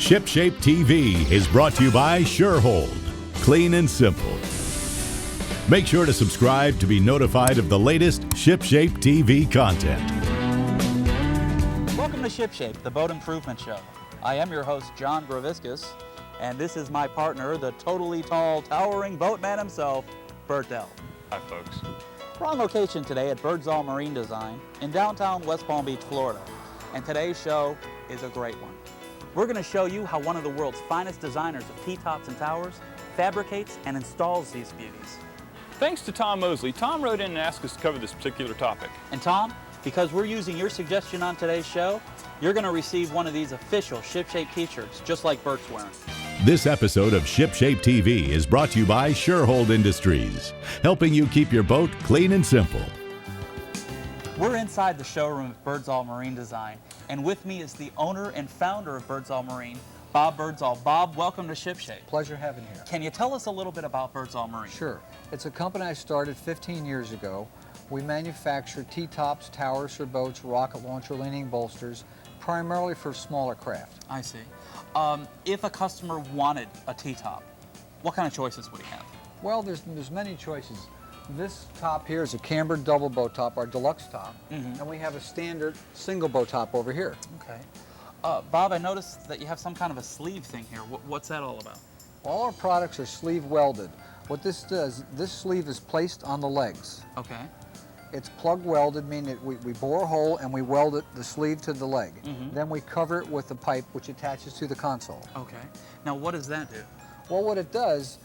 ShipShape TV is brought to you by SureHold. Clean and simple. Make sure to subscribe to be notified of the latest ShipShape TV content. Welcome to ShipShape, the boat improvement show. I am your host, John Greviskis, and this is my partner, the totally tall, towering boatman himself, Bert Delle. Hi, folks. We're on location today at Birdsall Marine Design in downtown West Palm Beach, Florida. And today's show is a great one. We're going to show you how one of the world's finest designers of T-tops and towers fabricates and installs these beauties. Thanks to Tom Mosley. Tom wrote in and asked us to cover this particular topic. And Tom, because we're using your suggestion on today's show, you're going to receive one of these official ShipShape t-shirts, just like Bert's wearing. This episode of ShipShape TV is brought to you by SureHold Industries, helping you keep your boat clean and simple. We're inside the showroom of Birdsall Marine Design, and with me is the owner and founder of Birdsall Marine, Bob Birdsall. Bob, welcome to ShipShape. Pleasure having you here. Can you tell us a little bit about Birdsall Marine? Sure. It's a company I started 15 years ago. We manufacture T-tops, towers for boats, rocket launcher leaning bolsters, primarily for smaller craft. I see. If a customer wanted a T-top, what kind of choices would he have? Well, there's many choices. This top here is a cambered double boat top, our deluxe top, and we have a standard single boat top over here. Okay. Bob, I noticed that you have some kind of a sleeve thing here. What's that all about? All our products are sleeve welded. What this does, this sleeve is placed on the legs. Okay. It's plug welded, meaning that we bore a hole and we weld the sleeve to the leg. Then we cover it with a pipe which attaches to the console. Okay. Now what does that do? Well, what it does,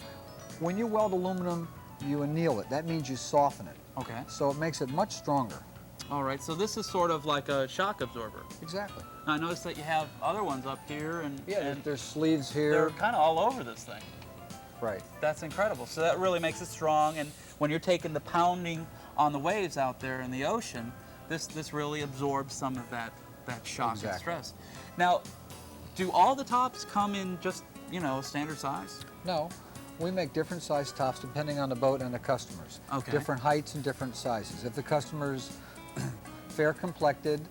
when you weld aluminum, you anneal it. That means you soften it. Okay. So it makes it much stronger. All right, so this is sort of like a shock absorber. Exactly. Now, I noticed that you have other ones up here and there's sleeves here. They're kind of all over this thing. Right. That's incredible. So that really makes it strong, and when you're taking the pounding on the waves out there in the ocean, this really absorbs some of that shock and stress. Now, do all the tops come in just, standard size? No. We make different size tops depending on the boat and the customers. Okay. Different heights and different sizes. If the customer's fair complected,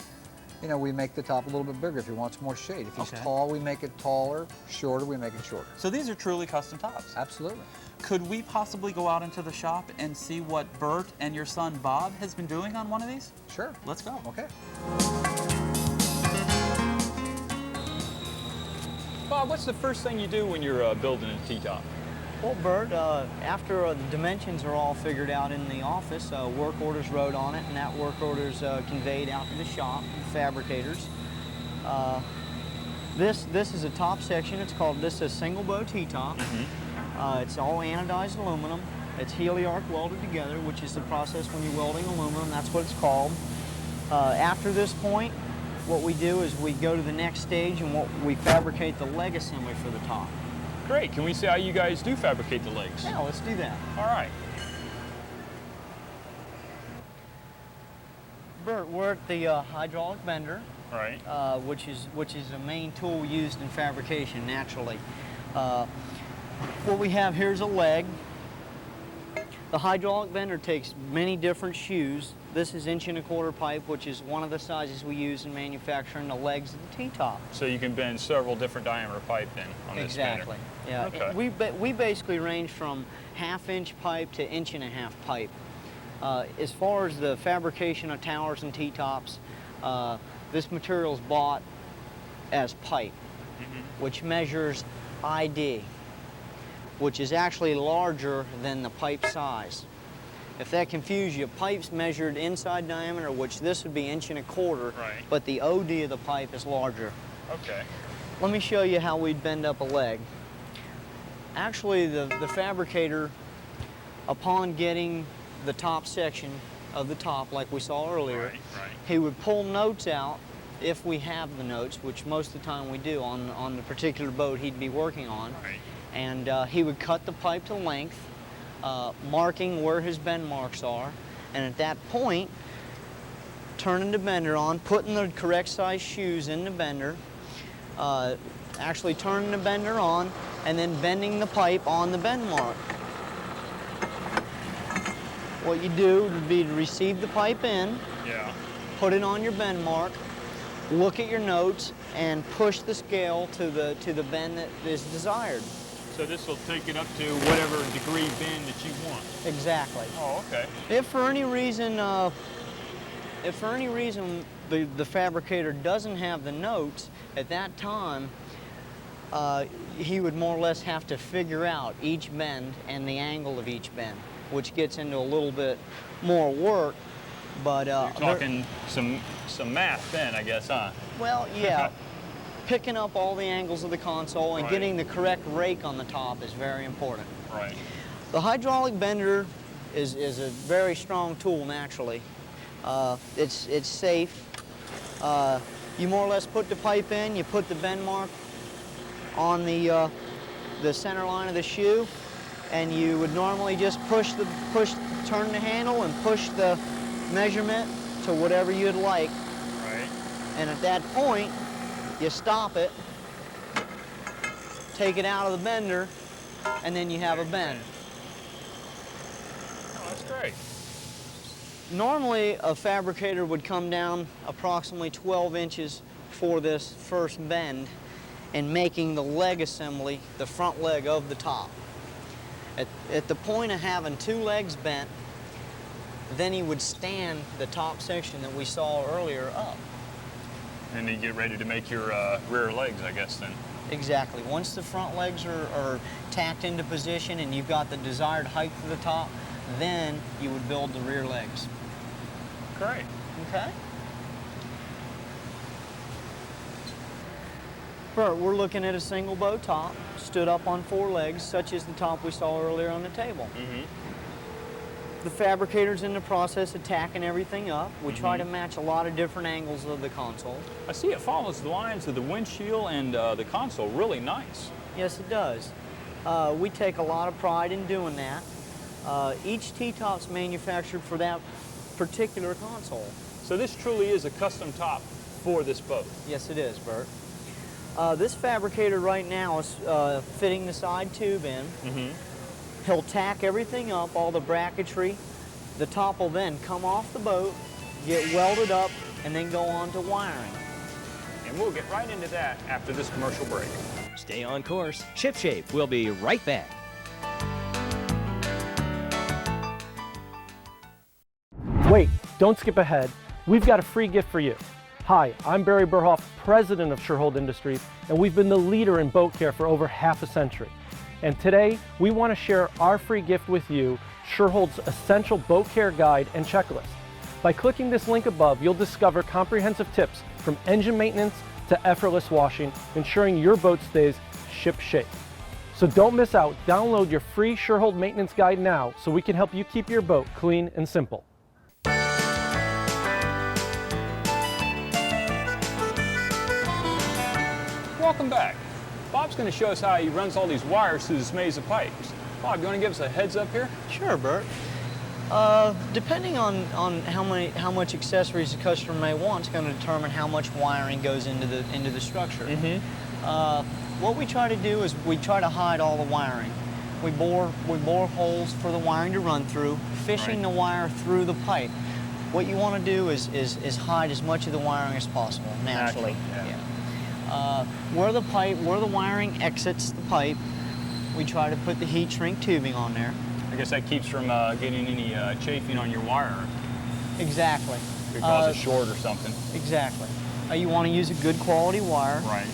we make the top a little bit bigger if he wants more shade. If he's tall, we make it taller. Shorter, we make it shorter. So these are truly custom tops? Absolutely. Could we possibly go out into the shop and see what Bert and your son Bob has been doing on one of these? Sure. Let's go. Okay. Bob, what's the first thing you do when you're building a T-top? Well, Bert, after the dimensions are all figured out in the office, work orders wrote on it, and that work order's conveyed out to the shop, the fabricators. This is a top section. This is a single bow T-top. It's all anodized aluminum. It's heliarc welded together, which is the process when you're welding aluminum. That's what it's called. After this point, what we do is we go to the next stage and we fabricate the leg assembly for the top. Great. Can we see how you guys do fabricate the legs? Yeah, let's do that. All right. Bert, we're at the hydraulic bender, Right. which is a main tool used in fabrication naturally. What we have here is a leg. The hydraulic bender takes many different shoes. This is 1¼ pipe, which is one of the sizes we use in manufacturing the legs of the T-top. So you can bend several different diameter pipe then on this bender. Exactly. Yeah. Okay. We basically range from 1/2-inch pipe to 1.5-inch pipe. As far as the fabrication of towers and T-tops, this material is bought as pipe, which measures ID, which is actually larger than the pipe size. If that confuses you, pipe's measured inside diameter, which this would be 1.25 inches, but the OD of the pipe is larger. Okay. Let me show you how we'd bend up a leg. Actually, the fabricator, upon getting the top section of the top, like we saw earlier, he would pull notes out, if we have the notes, which most of the time we do on the particular boat he'd be working on. And he would cut the pipe to length, marking where his bend marks are, and at that point, turning the bender on, putting the correct size shoes in the bender, actually turning the bender on, and then bending the pipe on the bend mark. What you do would be to receive the pipe in, put it on your bend mark, look at your notes and push the scale to the bend that is desired. So this will take it up to whatever degree bend that you want. Exactly. Oh, okay. If for any reason the fabricator doesn't have the notes, at that time he would more or less have to figure out each bend and the angle of each bend, which gets into a little bit more work. But you're talking some math then, I guess, huh? Well, yeah. Picking up all the angles of the console and getting the correct rake on the top is very important. Right. The hydraulic bender is a very strong tool naturally. It's safe. You more or less put the pipe in, you put the bend mark on the center line of the shoe, and you would normally just turn the handle and push the measurement to whatever you'd like. Right. And at that point, you stop it, take it out of the bender, and then you have a bend. Oh, that's great. Normally, a fabricator would come down approximately 12 inches for this first bend and making the leg assembly, the front leg of the top. At the point of having 2 legs bent, then he would stand the top section that we saw earlier up. And then you get ready to make your rear legs, I guess, then. Exactly. Once the front legs are tacked into position and you've got the desired height to the top, then you would build the rear legs. Great. Okay. Bert, we're looking at a single bow top, stood up on 4 legs, such as the top we saw earlier on the table. Mm-hmm. The fabricator's in the process of tacking everything up. We try to match a lot of different angles of the console. I see it follows the lines of the windshield and the console really nice. Yes, it does. We take a lot of pride in doing that. Each T-top's manufactured for that particular console. So this truly is a custom top for this boat. Yes, it is, Bert. This fabricator right now is fitting the side tube in. He'll tack everything up, all the bracketry. The top will then come off the boat, get welded up, and then go on to wiring. And we'll get right into that after this commercial break. Stay on course. Ship Shape will be right back. Wait, don't skip ahead. We've got a free gift for you. Hi, I'm Barry Burhoff, president of Surehold Industries, and we've been the leader in boat care for over half a century. And today, we want to share our free gift with you, Surehold's Essential Boat Care Guide and Checklist. By clicking this link above, you'll discover comprehensive tips from engine maintenance to effortless washing, ensuring your boat stays ship shape. So don't miss out. Download your free Surehold Maintenance Guide now so we can help you keep your boat clean and simple. Welcome back. Bob's going to show us how he runs all these wires through this maze of pipes. Bob, you want to give us a heads up here? Sure, Bert. Depending on how much accessories the customer may want, it's going to determine how much wiring goes into the structure. What we try to do is we try to hide all the wiring. We bore holes for the wiring to run through, fishing the wire through the pipe. What you want to do is hide as much of the wiring as possible naturally. Where the wiring exits the pipe, we try to put the heat shrink tubing on there. I guess that keeps from getting any chafing on your wire. Exactly. Could cause a short or something. Exactly. You want to use a good quality wire. Right.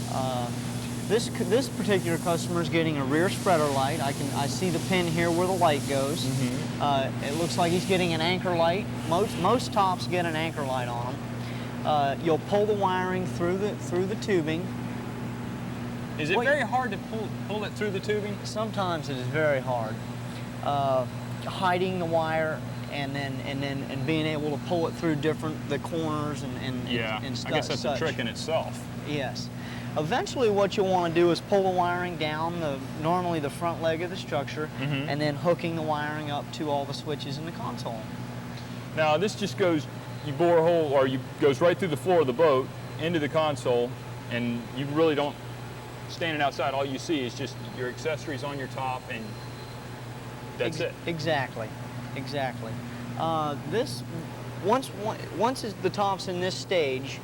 This particular customer is getting a rear spreader light. I see the pin here where the light goes. It looks like he's getting an anchor light. Most tops get an anchor light on them. You'll pull the wiring through the tubing. Is it very hard to pull it through the tubing? Sometimes it is very hard. Hiding the wire and being able to pull it through the corners and stuff. I guess that's a trick in itself. Yes. Eventually what you'll want to do is pull the wiring down normally the front leg of the structure and then hooking the wiring up to all the switches in the console. Now this just goes, you bore a hole or goes right through the floor of the boat into the console, and you really don't, standing outside, all you see is just your accessories on your top, and that's it. Exactly. Once the top's in this stage,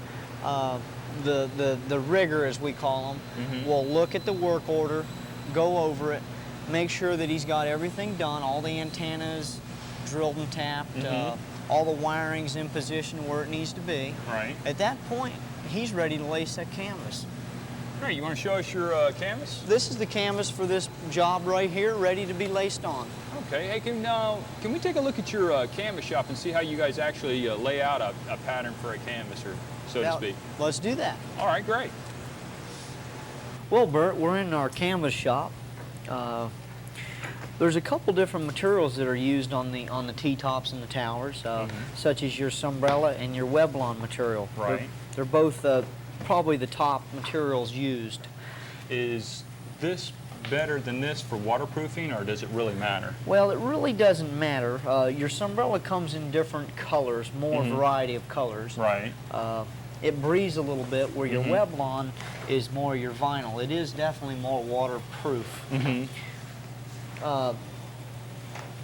the rigger, as we call him, will look at the work order, go over it, make sure that he's got everything done, all the antennas drilled and tapped, all the wiring's in position where it needs to be. Right. At that point, he's ready to lace that canvas. Great. You want to show us your canvas? This is the canvas for this job right here, ready to be laced on. Okay. Hey, can we take a look at your canvas shop and see how you guys actually lay out a pattern for a canvas, or so to speak? Let's do that. All right, great. Well, Bert, we're in our canvas shop. There's a couple different materials that are used on the T-tops and the towers, such as your Sunbrella and your Weblon material. Right. They're both probably the top materials used. Is this better than this for waterproofing, or does it really matter? Well, it really doesn't matter. Your Sunbrella comes in different colors, more variety of colors. Right. It breathes a little bit, where your Weblon is more your vinyl. It is definitely more waterproof.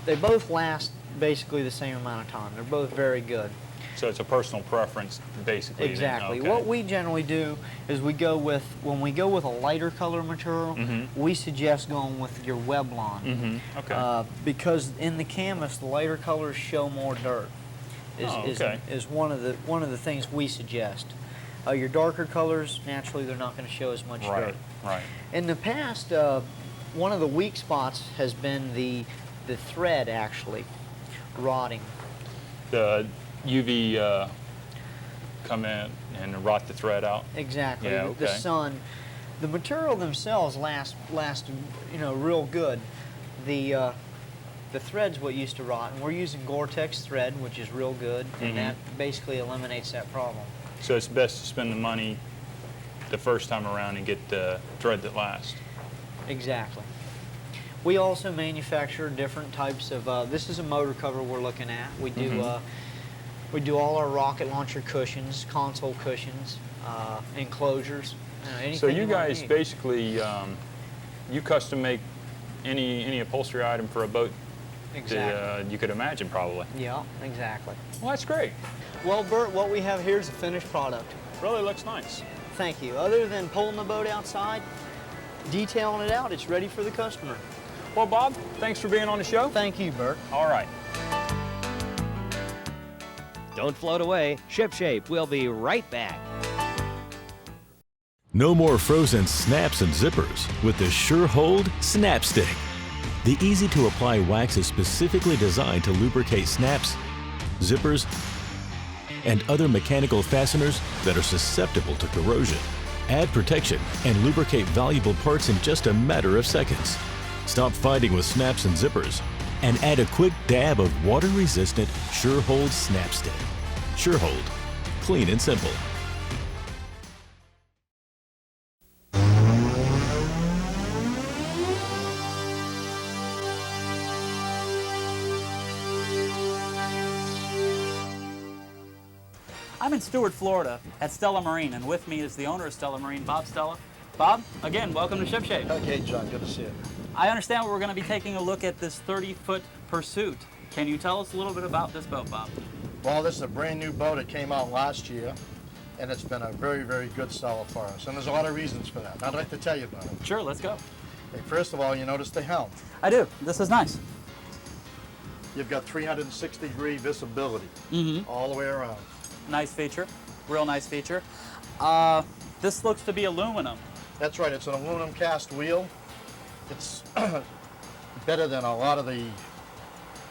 They both last basically the same amount of time. They're both very good. So it's a personal preference, basically. Exactly. Then. Okay. What we generally do is when we go with a lighter color material, we suggest going with your Weblon. Okay. Because in the canvas, the lighter colors show more dirt. Is one of the things we suggest. Your darker colors, naturally, they're not going to show as much dirt. Right. In the past, one of the weak spots has been the thread actually rotting. The UV come in and rot the thread out. Exactly. Yeah, okay. The sun, the material themselves last real good. The thread's what used to rot, and we're using Gore-Tex thread, which is real good, and that basically eliminates that problem. So it's best to spend the money the first time around and get the thread that lasts. Exactly. We also manufacture different types of, this is a motor cover we're looking at. We do all our rocket launcher cushions, console cushions, enclosures, anything. So you guys basically, you custom make any upholstery item for a boat that you could imagine, probably. Yeah, exactly. Well, that's great. Well, Bert, what we have here is a finished product. Really looks nice. Thank you. Other than pulling the boat outside, detailing it out, it's ready for the customer. Well, Bob, thanks for being on the show. Thank you, Bert. All right. Don't float away. ShipShape will be right back. No more frozen snaps and zippers with the Sure-Hold Snap Stick. The easy-to-apply wax is specifically designed to lubricate snaps, zippers, and other mechanical fasteners that are susceptible to corrosion. Add protection and lubricate valuable parts in just a matter of seconds. Stop fighting with snaps and zippers and add a quick dab of water-resistant Sure-Hold Snap Stick. Sure-Hold. Clean and simple. I'm in Stuart, Florida at Stella Marine, and with me is the owner of Stella Marine, Bob Stella. Bob, again, welcome to ShipShape. Okay, John, good to see you. I understand we're going to be taking a look at this 30-foot Pursuit. Can you tell us a little bit about this boat, Bob? Well, this is a brand new boat. It came out last year, and it's been a very, very good seller for us. And there's a lot of reasons for that. I'd like to tell you about it. Sure, let's go. Okay, first of all, you notice the helm. I do. This is nice. You've got 360-degree visibility all the way around. Nice feature. Real nice feature. This looks to be aluminum. That's right. It's an aluminum cast wheel. It's better than a lot of the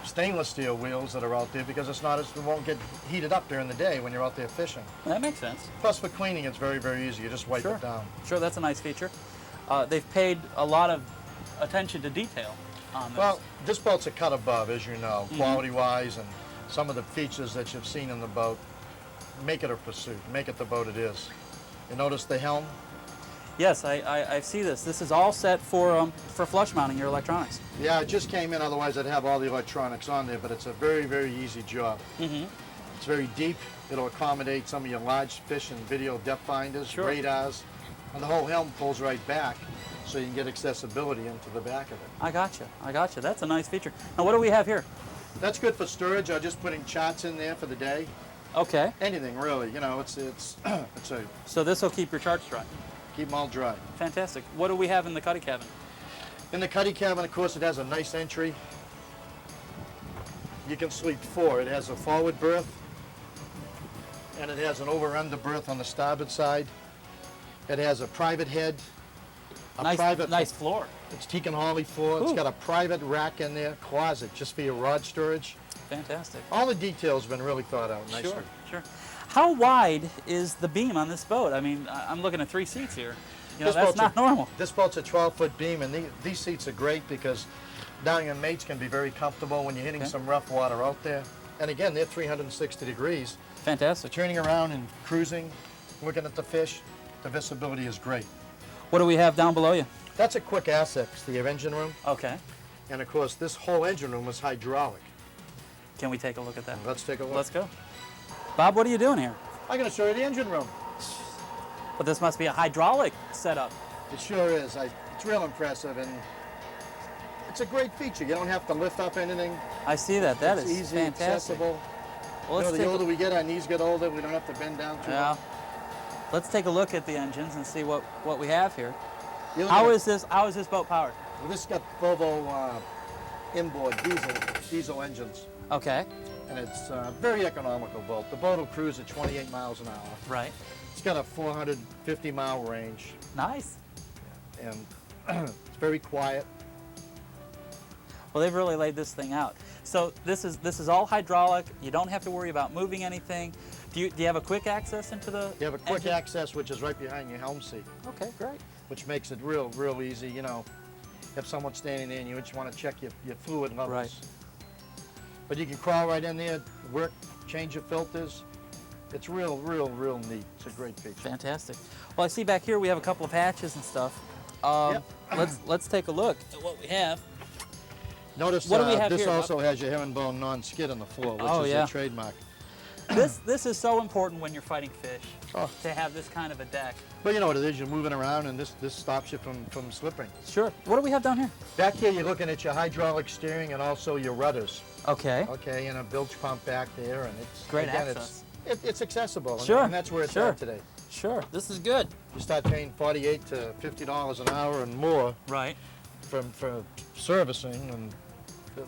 stainless steel wheels that are out there because it won't get heated up during the day when you're out there fishing. That makes sense. Plus, for cleaning, it's very, very easy. You just wipe it down. Sure, that's a nice feature. They've paid a lot of attention to detail on this. Well, this boat's a cut above, as you know, quality-wise, and some of the features that you've seen in the boat make it a Pursuit, make it the boat it is. You notice the helm? Yes, I see this. This is all set for flush mounting your electronics. Yeah, it just came in, otherwise I'd have all the electronics on there, but it's a very, very easy job. It's very deep. It'll accommodate some of your large fish and video depth finders, radars, and the whole helm pulls right back so you can get accessibility into the back of it. I gotcha. I gotcha. That's a nice feature. Now, what do we have here? That's good for storage. I'm just putting charts in there for the day. Okay. Anything really, you know, it's a So this will keep your charts dry. keep them all dry. Fantastic. What do we have in the cuddy cabin? In the cuddy cabin, of course, it has a nice entry. You can sleep 4. It has a forward berth, and it has an over-under berth on the starboard side. It has a private head. Nice floor. It's teak and holly floor. It's got a private rack in there, closet, just for your rod storage. Fantastic. All the details have been really thought out nicely. Sure, sure. How wide is the beam on this boat? I mean, I'm looking at 3 seats here. You know, that's not normal. This boat's a 12-foot beam, and these seats are great because down your mates can be very comfortable when you're hitting some rough water out there. And again, they're 360 degrees. Fantastic. So turning around and cruising, looking at the fish, the visibility is great. What do we have down below you? That's a quick access to your engine room. Okay. And of course, this whole engine room is hydraulic. Can we take a look at that? Let's take a look. Let's go. Bob, what are you doing here? I'm going to show you the engine room. But this must be a hydraulic setup. It sure is. It's real impressive, and it's a great feature. You don't have to lift up anything. I see that. That It's is easy, fantastic. accessible. Well, You know, the older we get, our knees get older. We don't have to bend down too much. Let's take a look at the engines and see what we have here. You How look is this boat powered? Well, this has got Volvo inboard diesel engines, Okay. and it's a very economical boat. The boat will cruise at 28 miles an hour. Right. It's got a 450-mile range, Nice. and it's very quiet. Well, they've really laid this thing out. So this is all hydraulic. You don't have to worry about moving anything. Do you have a quick access into the You have a quick engine? access, which is right behind your helm seat, Okay, great. which makes it real easy. You know, if someone's standing there and you just want to check your fluid levels. Right. But you can crawl right in there, work, change your filters. It's real neat. It's a great feature. Fantastic. Well, I see back here we have a couple of hatches and stuff. Let's take a look at what we have. Notice What do we have this here, Bob? also has your herringbone non-skid on the floor, which is yeah. a trademark. This is so important when you're fighting fish to have this kind of a deck. But you know what it is, you're moving around and this stops you from slipping. Sure. What do we have down here? Back here you're looking at your hydraulic steering and also your rudders. Okay. Okay, and a bilge pump back there, and it's Great again, access. It's accessible, Sure. and that's where it's Sure. at today. Sure. This is good. You start paying $48 to $50 an hour and more Right. for servicing, and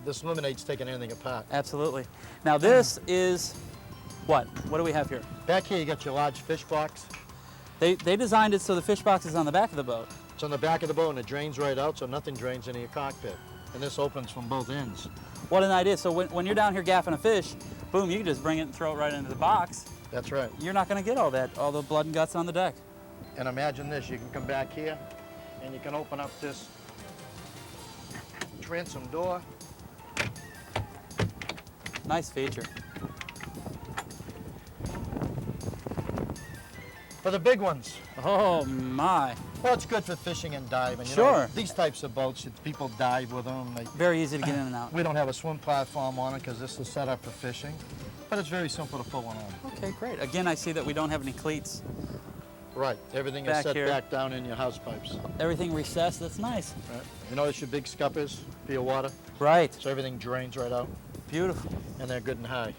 this eliminates taking anything apart. Absolutely. Now this is what? What do we have here? Back here you got your large fish box. They designed it so the fish box is on the back of the boat. It's on the back of the boat and it drains right out, so nothing drains into your cockpit. And this opens from both ends. What an idea. So when you're down here gaffing a fish, boom, you can just bring it and throw it right into the box. That's right. You're not going to get all the blood and guts on the deck. And imagine this, you can come back here and you can open up this transom door. Nice feature. For the big ones. Oh my. Well, it's good for fishing and diving. You Sure. know, these types of boats, people dive with them. Very easy to get in and out. We don't have a swim platform on it because this is set up for fishing, but it's very simple to pull one on. Okay, great. Again, I see that we don't have any cleats. Right, everything Back is set here. back down in your house pipes. Everything recessed. That's nice. Right. You notice your big scuppers for your water, Right. so everything drains right out, Beautiful. and they're good and high.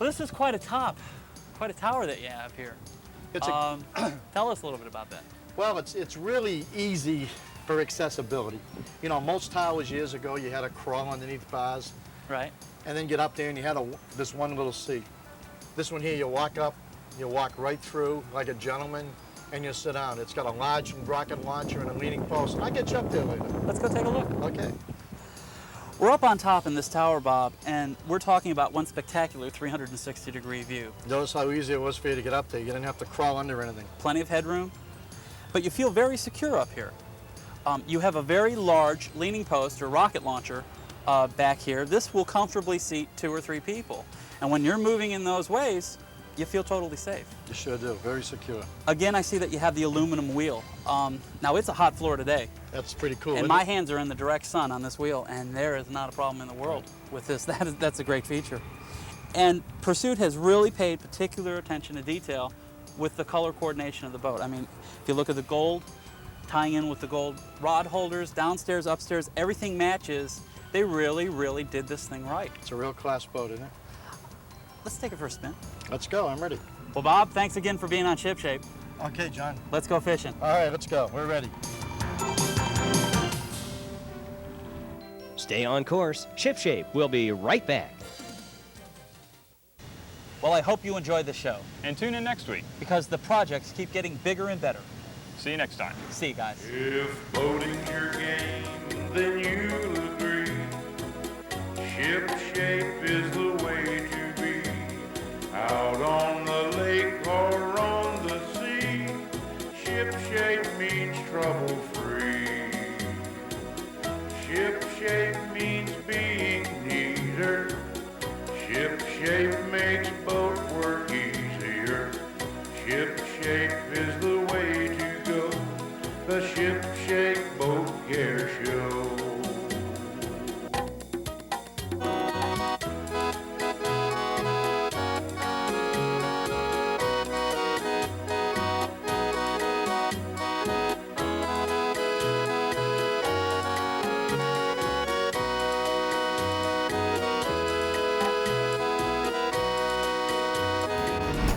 Well, this is quite a top, quite a tower that you have here. It's Tell us a little bit about that. Well, it's really easy for accessibility. You know, most towers years ago, you had to crawl underneath bars, Right. and then get up there and you had this one little seat. This one here, you walk up, you walk right through like a gentleman, and you sit down. It's got a large rocket launcher and a leaning post. I'll get you up there later. Let's go take a look. Okay. We're up on top in this tower, Bob, and we're talking about one spectacular 360-degree view. Notice how easy it was for you to get up there. You didn't have to crawl under anything. Plenty of headroom, but you feel very secure up here. You have a very large leaning post or rocket launcher back here. This will comfortably seat 2 or 3 people. And when you're moving in those ways, you feel totally safe. You sure do. Very secure. Again, I see that you have the aluminum wheel. Now, it's a hot floor today, That's pretty cool. and isn't my it? hands are in the direct sun on this wheel, and there is not a problem in the world with this. That's a great feature. And Pursuit has really paid particular attention to detail with the color coordination of the boat. I mean, if you look at the gold, tying in with the gold rod holders, downstairs, upstairs, everything matches. They really, really did this thing right. It's a real class boat, isn't it? let's take it for a spin. Let's go, I'm ready. Well, Bob, thanks again for being on Ship Shape. Okay, John. Let's go fishing. All right, let's go. We're ready. Stay on course. Ship Shape will be right back. Well, I hope you enjoyed the show, And tune in next week. because the projects keep getting bigger and better. See you next time. See you guys. If boating's your game, then you'll agree. Ship shape is the way to be. Out on the lake or on the sea, ship shape means trouble-free. Ship shape means being neater. Ship shape makes boat work easier. Ship shape is the way to go. The Ship Shape Boat Care Show.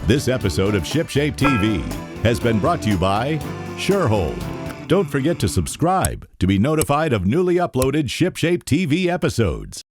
This episode of Ship Shape TV has been brought to you by Surehold. Don't forget to subscribe to be notified of newly uploaded Ship Shape TV episodes.